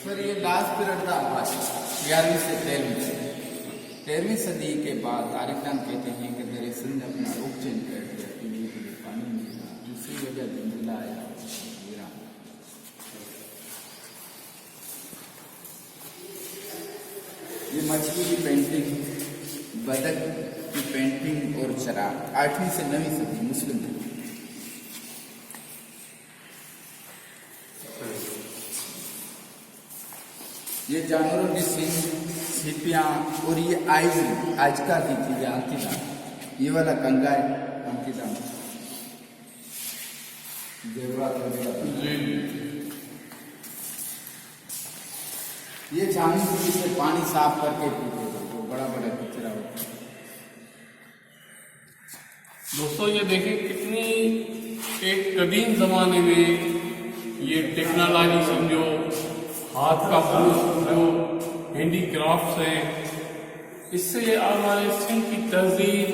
سر یہ last period تھا 11ویں سے 13ویں صدی کے بعد تاریخدان کہتے ہیں کہ میرے سندھ اپنا رخ چینج کر دیا، پینے کے لیے پانی نہیں تھا، دوسری وجہ زلزلہ آیا ایران۔ یہ مچھلی کی پینٹنگ، بدک کی پینٹنگ اور چراغ 8ویں سے 9ویں صدی مسلم ہے۔ یہ جانوروں کی سینگ، سیپیاں اور یہ آج کا کی چیزیں آنکھی دام، یہ والا کنگا ہے آنکھی دام، زیورات وغیرہ۔ یہ جانور سے پانی صاف کر کے پیتے ہیں، وہ بڑا بڑا کچرا ہوتا ہے۔ دوستو یہ دیکھیں کتنی ایک قدیم زمانے میں یہ ٹیکنالوجی سمجھو، ہاتھ کا فن سمجھو، ہینڈی کرافٹس ہیں، اس سے ہمارے سندھ کی تہذیب،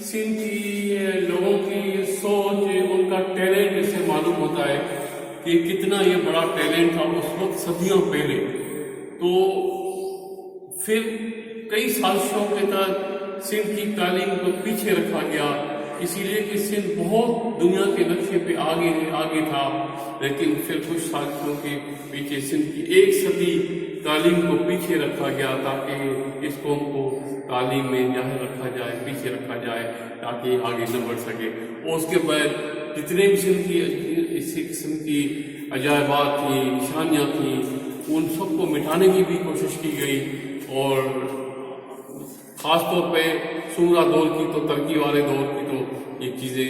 سندھ کی لوگوں کی سوچ، ان کا ٹیلنٹ اس سے معلوم ہوتا ہے کہ کتنا یہ بڑا ٹیلنٹ تھا اس وقت صدیوں پہلے۔ تو پھر کئی سازشوں کے تحت سندھ کی تعلیم کو پیچھے رکھا گیا، اسی لیے کہ سندھ بہت دنیا کے نقشے پہ آگے تھا، لیکن پھر کچھ سازشوں کے پیچھے سندھ کی 1 صدی تعلیم کو پیچھے رکھا گیا تاکہ اس قوم کو تعلیم میں جاہر رکھا جائے، پیچھے رکھا جائے تاکہ آگے نہ بڑھ سکے۔ اور اس کے بعد جتنے بھی سندھ کی اسی قسم کی عجائبات تھیں، نشانیاں تھیں، ان سب کو مٹانے کی بھی کوشش کی گئی، اور خاص طور پہ سورہ دور کی تو ترقی والے دور کی تو یہ چیزیں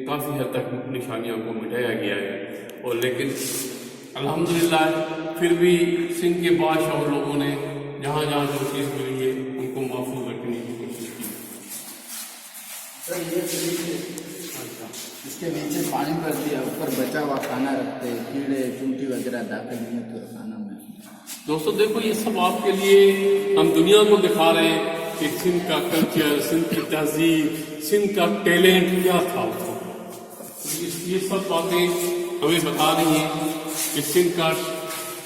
کافی حد تک نشانیاں کو مٹایا گیا ہے۔ اور لیکن الحمدللہ پھر بھی سندھ کے بادشاہ اور لوگوں نے جہاں جہاں جو چیز ملی ہے ان کو محفوظ رکھنے کی کوشش کی۔ سر یہ اس کے نیچے پانی بھر دیا، اوپر بچا ہوا کھانا رکھتے، کیڑے چونٹی وغیرہ داخل نہیں ہوتے کھانا میں۔ دوستو دیکھو یہ سب آپ کے لیے ہم دنیا کو دکھا رہے ہیں کہ سندھ کا کلچر، سندھ کی تہذیب، سندھ کا ٹیلنٹ کیا تھا۔ یہ سب باتیں ہمیں بتا رہی ہیں کہ سندھ کا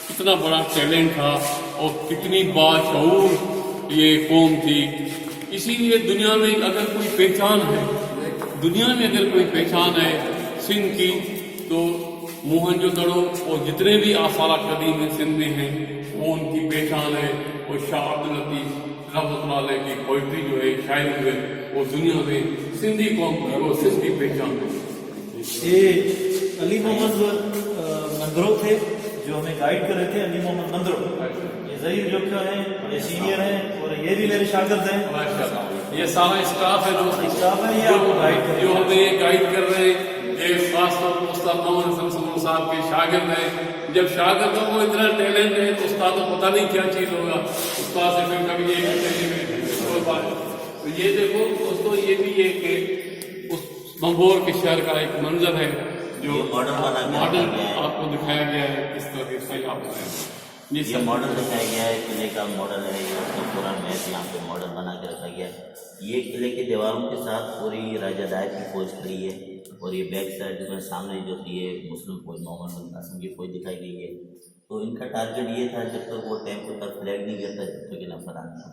کتنا بڑا ٹیلنٹ تھا اور کتنی باشعور یہ قوم تھی۔ اسی لیے دنیا میں اگر کوئی پہچان ہے، سندھ کی، تو موہنجو دڑو اور جتنے بھی آثار قدیم سندھ میں ہیں وہ ان کی پہچان ہے۔ اور شاہ عبد اللطیف رحمۃ اللہ علیہ کی پوئٹری جو ہے، شاعری جو ہے، وہ دنیا میں سندھی قوم کی اور سندھ کی پہچان ہے۔ یہ علی محمد نندرو تھے جو ہمیں گائیڈ کر رہے تھے، علی محمد نندرو۔ یہ ظہیر جو ہیں یہ سینئر ہیں اور یہ بھی میرے شاگرد ہیں۔ یہ سارا اسٹاف ہے یہ آپ کو گائیڈ کریں، جو ہمیں گائیڈ کر رہے ہیں۔ یہ خاص طور پر استاد محمد حسن سمر صاحب کے شاگرد ہیں۔ جب شاگردوں کو اتنا ٹیلنٹ ہے تو استاد کو پتہ نہیں کیا چیز ہوگا، استاد سے پھر کبھی یہ تو یہ دیکھو دوستو، یہ بھی ہے کہ اس بنگور کے شہر کا ایک منظر ہے جو ماڈل آپ کو دکھایا گیا ہے، کس طرح سے آپ یہ ماڈل دکھایا گیا ہے، قلعے کا ماڈل ہے، یہ پورا میپ یہاں پہ ماڈل بنا کے رکھا گیا ہے۔ یہ قلعے کی دیواروں کے ساتھ پوری راجہ دائر کی فوج کھڑی ہے، اور یہ بیک سائڈ میں سامنے جو یہ مسلم فوج، محمد بن قاسم کی فوج دکھائی گئی ہے۔ تو ان کا ٹارگیٹ یہ تھا جب تک وہ ٹیمپو پر فلیگ نہیں گرتا جب تک یہ نفران تھا۔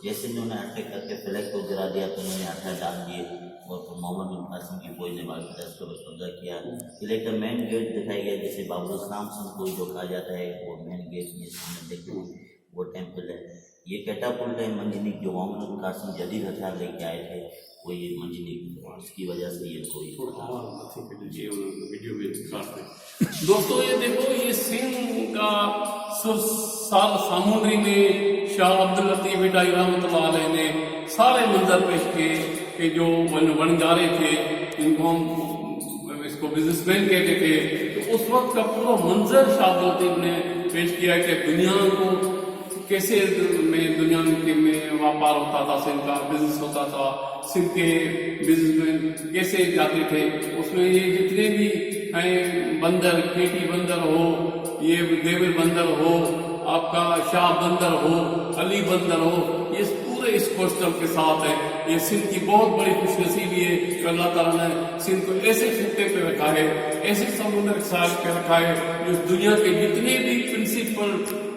جیسے انہوں نے اٹیک کر کے فلیگ کو گرا دیا تو انہوں نے ہتھیار ڈال دیے، اور پھر محمد بن قاسم کی فوج نے باقی دس کو قبضہ کیا۔ قلعے کا مین گیٹ دکھایا گیا جسے باب الاسلام سن کو جو کہا جاتا ہے، وہ مین گیٹ یہ سامنے دیکھتے ہیں، وہ ٹیمپل ہے۔ یہ کیٹاپلٹ ہے منجنیک، جو محمد بن قاسم جدید ہتھیار لے کے آئے تھے، وہ یہ منجنیک، اس کی وجہ سے یہ کوئی ویڈیو میں دکھاتے ہیں۔ دوستو یہ دیکھو، یہ سندھ کا ساموندری میں شاہ عبد اللطیف بھٹائی رحمۃ اللہ علیہ نے سارے منظر پیش کیے کہ جو بنجارے تھے، ان کو ہم اس کو بزنس مین کہتے تھے، تو اس وقت کا پورا منظر شاہ عبد اللطیف نے پیش کیا کہ دنیا کو کیسے دنیا میں واپار ہوتا تھا، سندھ کا بزنس ہوتا تھا، سندھ کے بزنس مین کیسے جاتے تھے۔ اس میں یہ جتنے بھی ہیں بندر، کیٹی بندر ہو، یہ دیور بندر ہو، آپ کا شاہ بندر ہو، علی بندر ہو، یہ پورے اس کوسٹل کے ساتھ ہے۔ یہ سندھ کی بہت بڑی خوش نصیبی ہے کہ اللہ تعالیٰ نے سندھ کو ایسے خطے پہ رکھا ہے، ایسے سمندر کے ساحل پہ رکھا ہے، جو دنیا کے جتنے بھی principal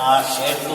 8th to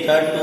3rd to